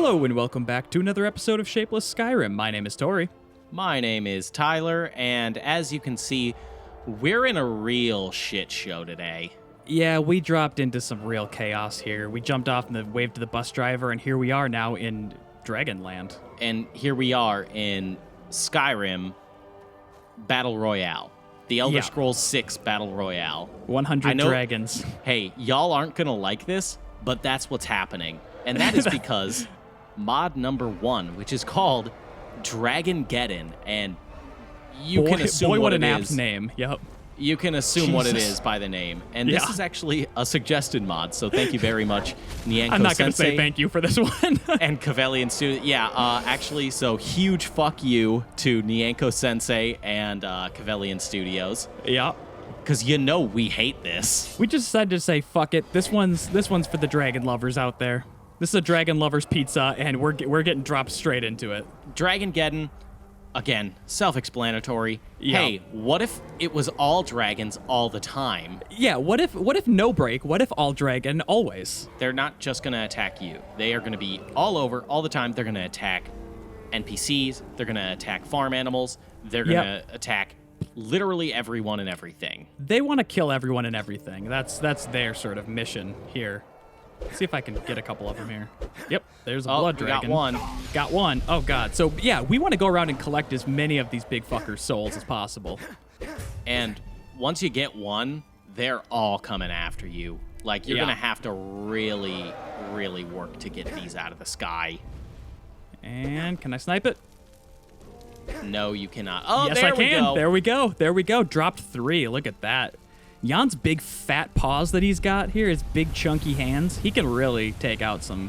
Hello and welcome back to another episode of Shapeless Skyrim. My name is Tori. My name is Tyler, and as you can see, we're in a real shit show today. Yeah, we dropped into some real chaos here. We jumped off and waved to the bus driver, and here we are now in Dragonland. And here we are in Skyrim Battle Royale. The Elder Scrolls 6 Battle Royale. 100 dragons. Hey, y'all aren't going to like this, but that's what's happening. And that is because mod number 1, which is called Dragongeddon, and you can assume what what an it apt is. Name. Yep. You can assume what it is by the name. And this is actually a suggested mod, so thank you very much, Nyanko I'm not going to Sensei say thank you for this one. and Kavelian Studio. Yeah, actually, so huge fuck you to Nyanko Sensei and Kavelian Studios. Yeah. Because you know we hate this. We just decided to say, fuck it. This one's for the dragon lovers out there. This is a dragon lovers pizza, and we're getting dropped straight into it. Dragongeddon, again, self-explanatory. Yeah. Hey, what if it was all dragons all the time? Yeah, what if no break? What if all dragon always? They're not just going to attack you. They are going to be all over, all the time. They're going to attack NPCs. They're going to attack farm animals. They're going to attack literally everyone and everything. They want to kill everyone and everything. That's their sort of mission here. Let's see if I can get a couple of them here. Yep, there's a blood dragon. Got one. Got one. Oh, God. So, yeah, we want to go around and collect as many of these big fuckers' souls as possible. And once you get one, they're all coming after you. Like, you're going to have to really, really work to get these out of the sky. And can I snipe it? No, you cannot. Oh, yes, there I we can. go. There we go. There we go. Dropped 3. Look at that. Jan's big fat paws that he's got here, his big chunky hands, he can really take out some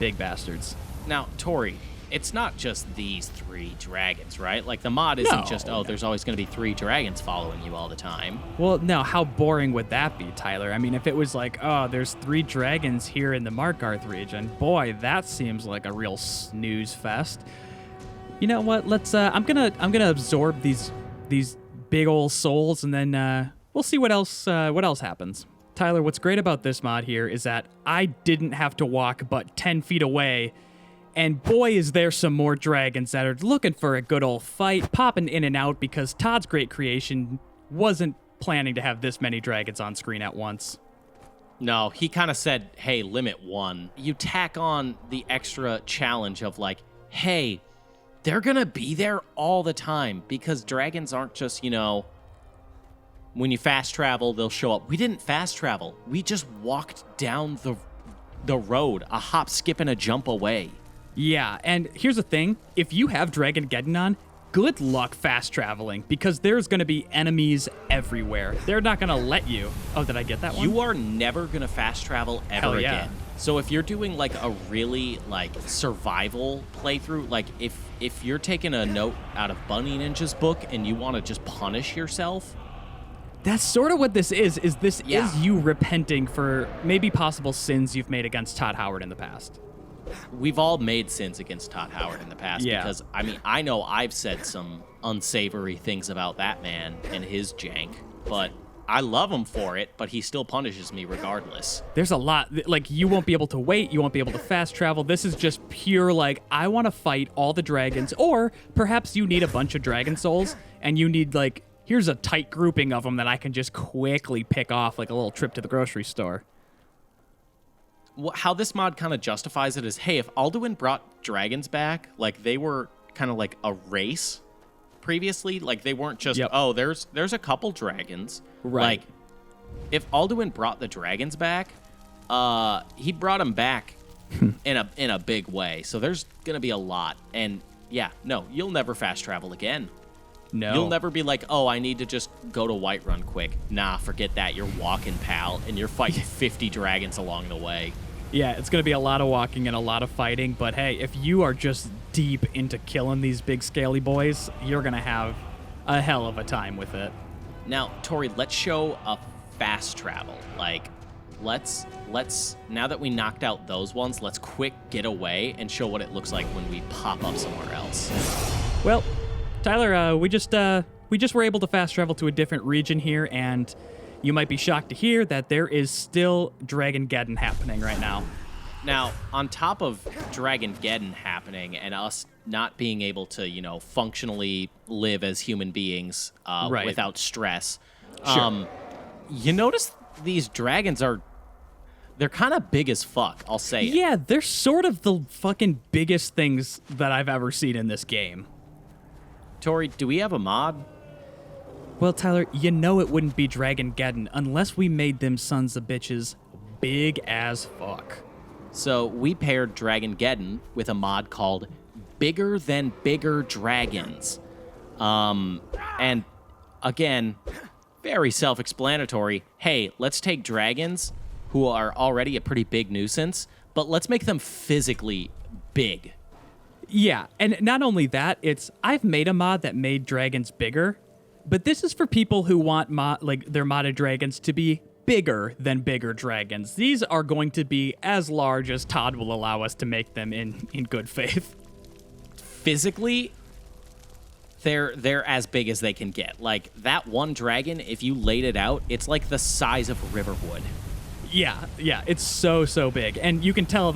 big bastards. Now, Tori, it's not just these 3 dragons, right? Like, the mod isn't just, there's always going to be 3 dragons following you all the time. Well, no, how boring would that be, Tyler? I mean, if it was like, there's 3 dragons here in the Markarth region, boy, that seems like a real snooze fest. You know what? Let's. I'm gonna absorb these big old souls, and then we'll see what else happens. Tyler, what's great about this mod here is that I didn't have to walk but 10 feet away, and boy, is there some more dragons that are looking for a good old fight, popping in and out because Todd's great creation wasn't planning to have this many dragons on screen at once. No, he kind of said, hey, limit 1. You tack on the extra challenge of like, hey, they're going to be there all the time because dragons aren't just, when you fast travel, they'll show up. We didn't fast travel. We just walked down the road, a hop, skip, and a jump away. Yeah, and here's the thing. If you have Dragongeddon on, good luck fast traveling because there's going to be enemies everywhere. They're not going to let you. Oh, did I get that one? You are never going to fast travel ever again. So if you're doing like a really like survival playthrough, like if you're taking a note out of Bunny Ninja's book and you want to just punish yourself, that's sort of what this is. Is you repenting for maybe possible sins you've made against Todd Howard in the past. We've all made sins against Todd Howard in the past because, I mean, I know I've said some unsavory things about that man and his jank, but I love him for it, but he still punishes me regardless. There's a lot. Like, you won't be able to wait. You won't be able to fast travel. This is just pure, like, I want to fight all the dragons. Or perhaps you need a bunch of dragon souls, and you need, like, here's a tight grouping of them that I can just quickly pick off, like a little trip to the grocery store. How this mod kind of justifies it is, hey, if Alduin brought dragons back, like, they were kind of like a race previously. Like, they weren't just, there's a couple dragons. Right. Like, if Alduin brought the dragons back, he brought them back in a big way. So there's going to be a lot. And, yeah, no, you'll never fast travel again. No. You'll never be like, oh, I need to just go to Whiterun quick. Nah, forget that. You're walking, pal, and you're fighting 50 dragons along the way. Yeah, it's going to be a lot of walking and a lot of fighting, but hey, if you are just deep into killing these big scaly boys, you're going to have a hell of a time with it. Now, Tori, let's show a fast travel. Like, let's now that we knocked out those ones, let's quick get away and show what it looks like when we pop up somewhere else. Well, Tyler, we just were able to fast travel to a different region here, and you might be shocked to hear that there is still Dragongeddon happening right now. Now, on top of Dragongeddon happening and us not being able to, functionally live as human beings Right. without stress, Sure. you notice these dragons they're kind of big as fuck, I'll say it. Yeah, they're sort of the fucking biggest things that I've ever seen in this game. Tori, do we have a mod? Well, Tyler, you know it wouldn't be Dragongeddon unless we made them sons of bitches big as fuck. So we paired Dragongeddon with a mod called Bigger Than Bigger Dragons. And again, very self-explanatory. Hey, let's take dragons who are already a pretty big nuisance, but let's make them physically big. Yeah, and not only that, I've made a mod that made dragons bigger, but this is for people who want their modded dragons to be bigger than bigger dragons. These are going to be as large as Todd will allow us to make them in good faith. Physically, they're as big as they can get. Like, that one dragon, if you laid it out, it's like the size of Riverwood. Yeah, it's so big. And you can tell,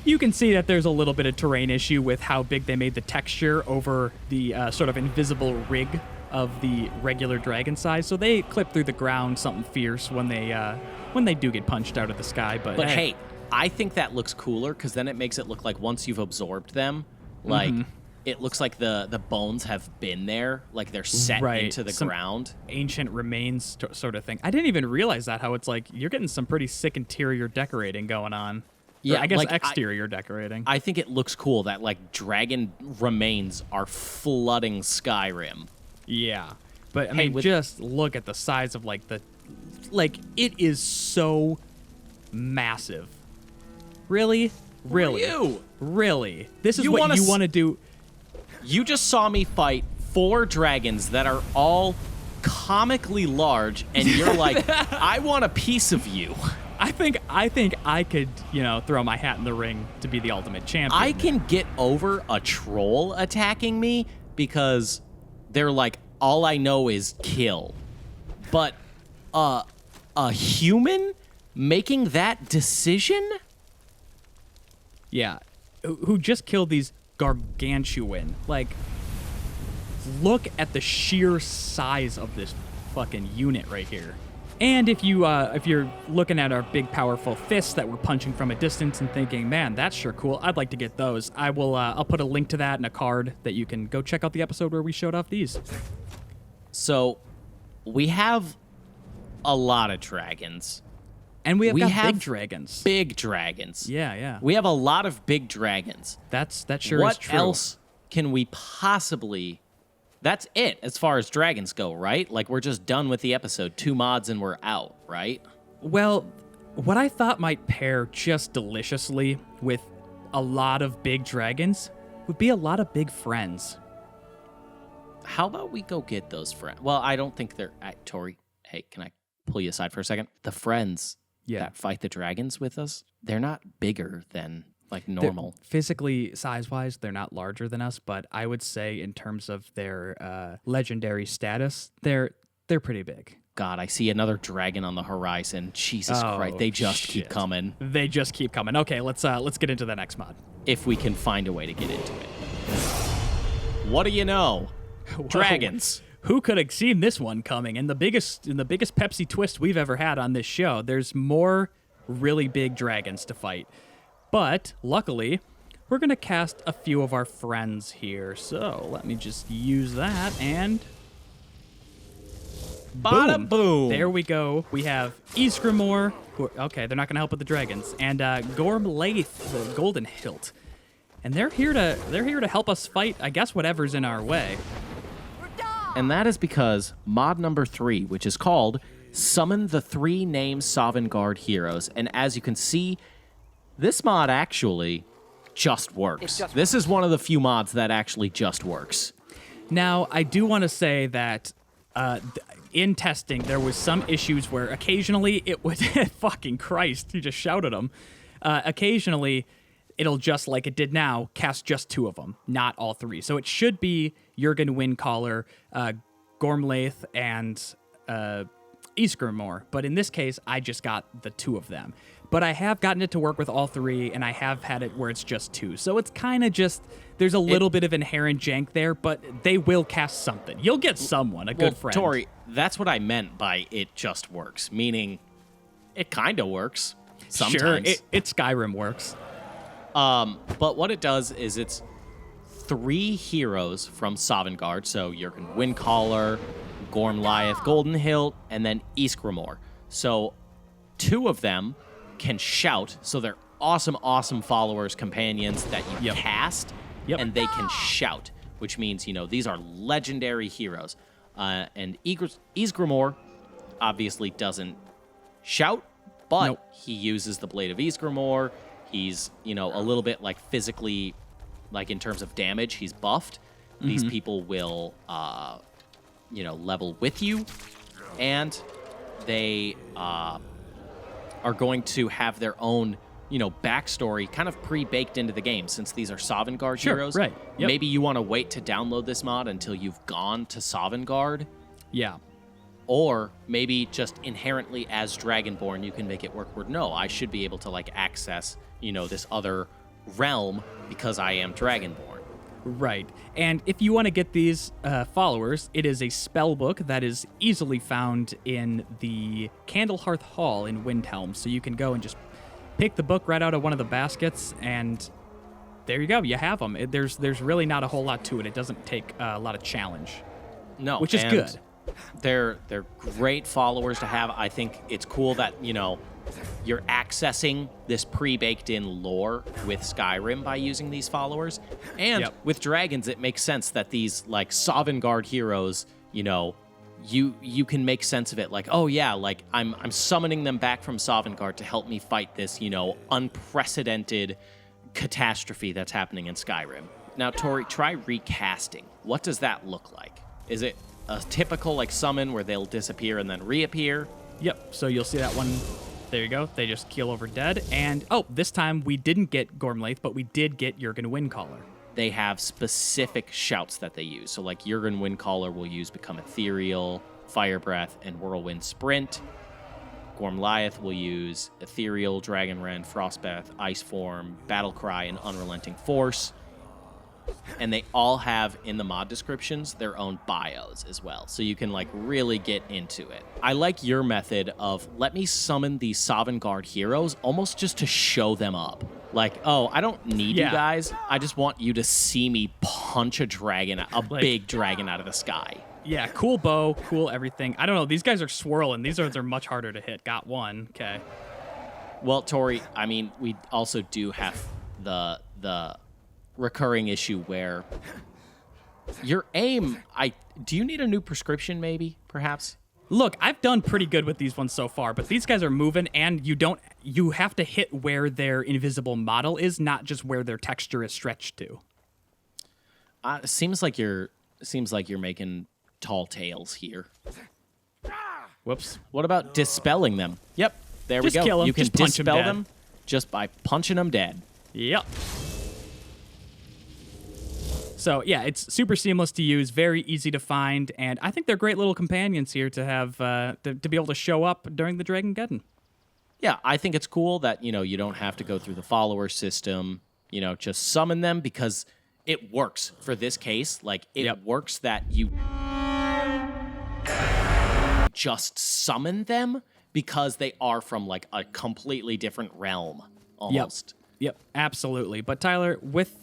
you can see that there's a little bit of terrain issue with how big they made the texture over the sort of invisible rig of the regular dragon size. So they clip through the ground something fierce when they do get punched out of the sky. But hey, I think that looks cooler because then it makes it look like once you've absorbed them, it looks like the bones have been there, like they're set into the ground. Ancient remains sort of thing. I didn't even realize that, how it's like you're getting some pretty sick interior decorating going on. Yeah, I guess exterior decorating. I think it looks cool that dragon remains are flooding Skyrim. Yeah, but I mean, just look at the size of it is so massive. Really? Really? This is what you want to do? You just saw me fight 4 dragons that are all comically large, and you're like, I want a piece of you. I think I could, throw my hat in the ring to be the ultimate champion. I can get over a troll attacking me because they're like, all I know is kill. But a human making that decision? Yeah. Who just killed these gargantuan. Look at the sheer size of this fucking unit right here. And if you're looking at our big, powerful fists that we're punching from a distance and thinking, man, that's sure cool, I'd like to get those. I'll put a link to that in a card that you can go check out the episode where we showed off these. So, we have a lot of dragons. And we have big dragons. Big dragons. Yeah. We have a lot of big dragons. That sure is true. What else can we possibly... That's it as far as dragons go, right? We're just done with the episode. 2 mods and we're out, right? Well, what I thought might pair just deliciously with a lot of big dragons would be a lot of big friends. How about we go get those friends? Well, I don't think they're... Tori, hey, can I pull you aside for a second? The friends that fight the dragons with us, they're not bigger than... normal. Physically, size-wise, they're not larger than us, but I would say in terms of their legendary status, they're pretty big. God, I see another dragon on the horizon. Jesus Christ, they just keep coming. They just keep coming. Okay, let's get into the next mod. If we can find a way to get into it. What do you know? Dragons. Who could have seen this one coming? And the biggest Pepsi twist we've ever had on this show. There's more really big dragons to fight. But, luckily, we're going to cast a few of our friends here. So, let me just use that, and... Bada boom! There we go. We have Ysgramor. Okay, they're not going to help with the dragons. And Gormlaith, the Golden Hilt. And they're here to help us fight, I guess, whatever's in our way. And that is because mod number 3, which is called Summon the 3 Named Sovngarde Heroes. And as you can see... This mod actually just works. This is one of the few mods that actually just works. Now, I do want to say that in testing, there was some issues where occasionally it would... fucking Christ, you just shouted them. Occasionally, it'll just like it did now, cast just 2 of them, not all 3. So it should be Jurgen Windcaller, Gormlaith, and Ysgramor. But in this case, I just got the 2 of them. but I have gotten it to work with all 3, and I have had it where it's just 2. So it's kind of just, there's a little bit of inherent jank there, but they will cast something. You'll get someone, a good friend. Tori, that's what I meant by it just works, meaning it kind of works sometimes. Sure, it Skyrim works. But what it does is it's 3 heroes from Sovngarde, so Jurgen Windcaller, Gormlaith Golden Hilt, and then Ysgramor. So 2 of them can shout, so they're awesome followers, companions that you cast, and they can shout, which means, these are legendary heroes. And Ysgramor obviously doesn't shout, but he uses the Blade of Ysgramor. He's, a little bit like physically, like in terms of damage, he's buffed. These people will, level with you, and they are going to have their own, backstory kind of pre-baked into the game. Since these are Sovngarde heroes, right? Yep. Maybe you want to wait to download this mod until you've gone to Sovngarde. Yeah. Or maybe just inherently as Dragonborn, you can make it work where, no, I should be able to, access, this other realm because I am Dragonborn. Right. And if you want to get these followers, it is a spell book that is easily found in the Candlehearth Hall in Windhelm. So you can go and just pick the book right out of one of the baskets, and there you go. You have them. There's really not a whole lot to it. It doesn't take a lot of challenge. No. Which is good. They're great followers to have. I think it's cool that, you're accessing this pre-baked-in lore with Skyrim by using these followers. And with dragons, it makes sense that these, Sovngarde heroes, you can make sense of it. I'm summoning them back from Sovngarde to help me fight this, unprecedented catastrophe that's happening in Skyrim. Now, Tori, try recasting. What does that look like? Is it a typical, summon where they'll disappear and then reappear? Yep, so you'll see that one. There you go. They just keel over dead. And, this time we didn't get Gormlaith, but we did get Jurgen Windcaller. They have specific shouts that they use. So, Jurgen Windcaller will use Become Ethereal, Fire Breath, and Whirlwind Sprint. Gormlaith will use Ethereal, Dragon Rend, Frostbreath, Ice Form, Battle Cry, and Unrelenting Force. And they all have, in the mod descriptions, their own bios as well. So you can, really get into it. I like your method of, let me summon these Sovngarde heroes almost just to show them up. I don't need you guys. I just want you to see me punch a dragon, big dragon out of the sky. Yeah, cool bow, cool everything. I don't know. These guys are swirling. These ones are much harder to hit. Got one. Okay. Well, Tori, we also do have the recurring issue where your aim, do you need a new prescription maybe, perhaps? Look, I've done pretty good with these ones so far, but these guys are moving, and you have to hit where their invisible model is, not just where their texture is stretched to. Seems like you're making tall tales here. Whoops. What about dispelling them? Yep, there just we go. Kill them. You can just punch dispel them just by punching them dead. Yep. So, yeah, it's super seamless to use, very easy to find, and I think they're great little companions here to have, to be able to show up during the Dragongeddon. Yeah, I think it's cool that, you don't have to go through the follower system, just summon them because it works for this case. It works that you just summon them because they are from, a completely different realm, almost. Yep, absolutely. But, Tyler, with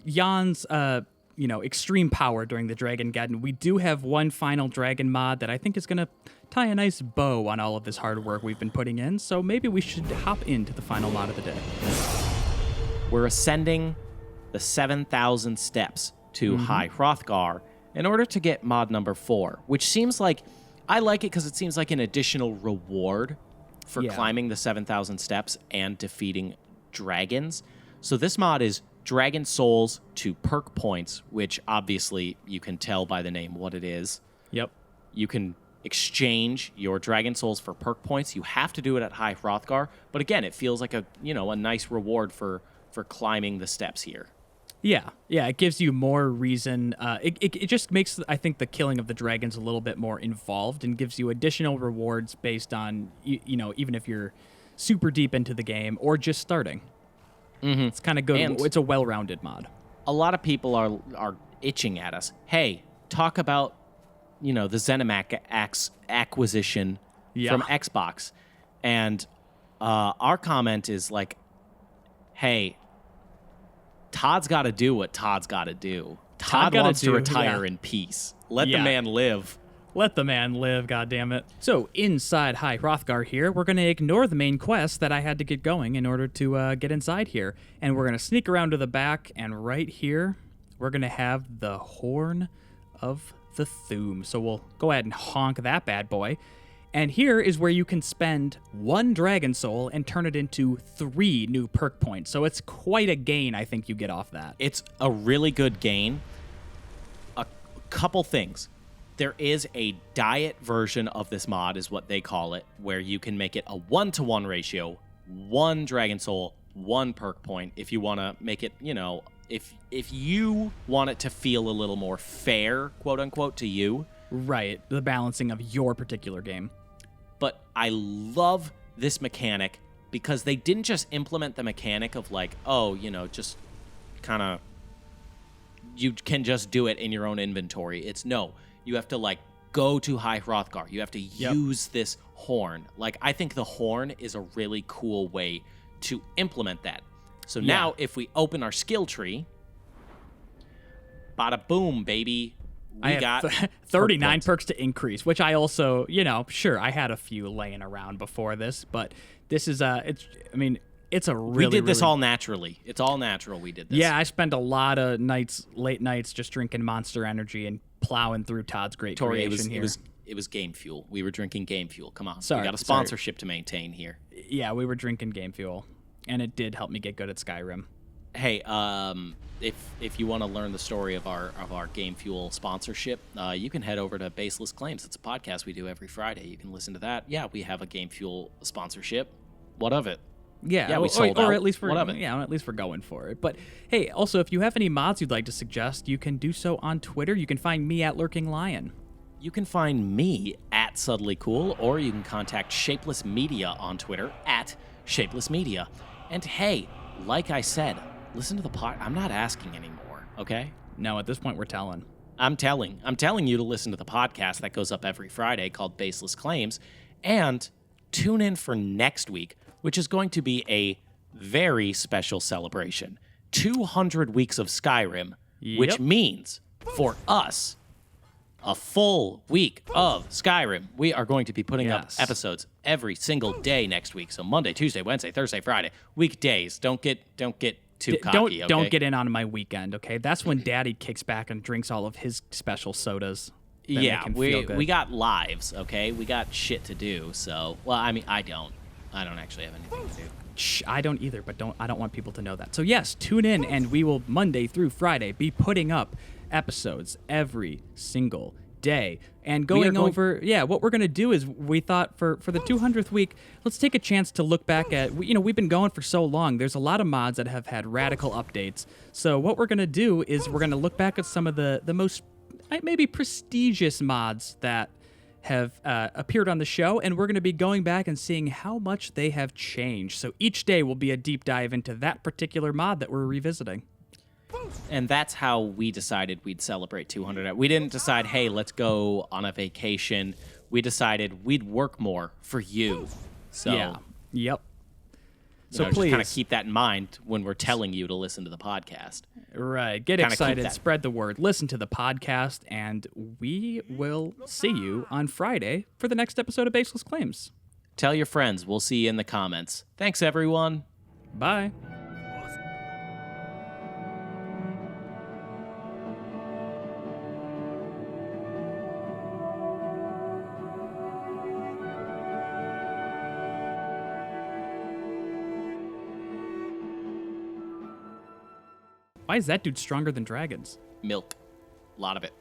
Jan's, extreme power during the Dragongeddon, we do have one final dragon mod that I think is going to tie a nice bow on all of this hard work we've been putting in, so maybe we should hop into the final mod of the day. We're ascending the 7,000 steps to High Hrothgar in order to get mod number 4, which seems like, I like it because it seems like an additional reward for climbing the 7,000 steps and defeating dragons. So this mod is Dragon Souls to Perk Points, which obviously you can tell by the name what it is. Yep. You can exchange your Dragon Souls for Perk Points. You have to do it at High Hrothgar, but again, it feels like a nice reward for climbing the steps here. Yeah, it gives you more reason. It just makes, I think, the killing of the dragons a little bit more involved and gives you additional rewards based on, even if you're super deep into the game or just starting. It's kind of good. And it's a well-rounded mod. a lot of people are itching at us. Hey, talk about, the ZeniMax acquisition from Xbox. And our comment is like, hey, Todd's got to do what Todd's got to do. Todd wants to retire in peace. Let the man live. Let the man live, goddammit. So, inside High Hrothgar here, we're going to ignore the main quest that I had to get going in order to get inside here. And we're going to sneak around to the back, and right here, we're going to have the Horn of the Thuum. So we'll go ahead and honk that bad boy. And here is where you can spend 1 dragon soul and turn it into 3 new perk points. So it's quite a gain, I think, you get off that. It's a really good gain. A couple things. There is a diet version of this mod, is what they call it, where you can make it a 1-to-1 ratio, 1 dragon soul, 1 perk point. If you want to make it, if you want it to feel a little more fair, quote unquote, to you. Right, the balancing of your particular game. But I love this mechanic because they didn't just implement the mechanic of like, just kind of, you can just do it in your own inventory. It's no. You have to, go to High Hrothgar. You have to use this horn. I think the horn is a really cool way to implement that. So now, if we open our skill tree, bada boom, baby, we got 39 perks to increase, which I also, sure, I had a few laying around before this, but this is, it's a really, we did this all naturally. It's all natural. We did this. Yeah, I spent a lot of late nights, just drinking Monster Energy and plowing through Todd's great creation here. It was Game Fuel. We were drinking Game Fuel. Come on. Sorry, we got a sponsorship to maintain here. Yeah, we were drinking Game Fuel, and it did help me get good at Skyrim. Hey, if you want to learn the story of our Game Fuel sponsorship, you can head over to Baseless Claims. It's a podcast we do every Friday. You can listen to that. Yeah, we have a Game Fuel sponsorship. What of it? Yeah, we sold out. Or at least we're What of it? Yeah, at least we're going for it. But hey, also if you have any mods you'd like to suggest, you can do so on Twitter. You can find me at Lurking Lion. You can find me at Subtly Cool, or you can contact Shapeless Media on Twitter at Shapeless Media. And hey, like I said, listen to the pod. I'm not asking anymore, okay? No, at this point we're telling. I'm telling you to listen to the podcast that goes up every Friday called Baseless Claims, and tune in for next week, which is going to be a very special celebration. 200 weeks of Skyrim, which means for us, a full week of Skyrim. We are going to be putting up episodes every single day next week. So Monday, Tuesday, Wednesday, Thursday, Friday, weekdays. Don't get too cocky. Okay? Don't get in on my weekend. Okay, that's when Daddy kicks back and drinks all of his special sodas. Yeah, we got lives. Okay, we got shit to do. So, well, I don't actually have anything to do. I don't either, but I don't want people to know that. So yes, tune in, and we will Monday through Friday be putting up episodes every single day. And what we're going to do is we thought for the 200th week, let's take a chance to look back at, we've been going for so long. There's a lot of mods that have had radical updates. So what we're going to do is we're going to look back at some of the most maybe prestigious mods that have appeared on the show, and we're going to be going back and seeing how much they have changed. So each day will be a deep dive into that particular mod that we're revisiting. And that's how we decided we'd celebrate 200. We didn't decide, hey, let's go on a vacation. We decided we'd work more for you. So, yeah. Yep. So please kind of please keep that in mind when we're telling you to listen to the podcast. Right. Get excited. Spread the word. Listen to the podcast, and we will see you on Friday for the next episode of Baseless Claims. Tell your friends. We'll see you in the comments. Thanks, everyone. Bye. Why is that dude stronger than dragons? Milk. A lot of it.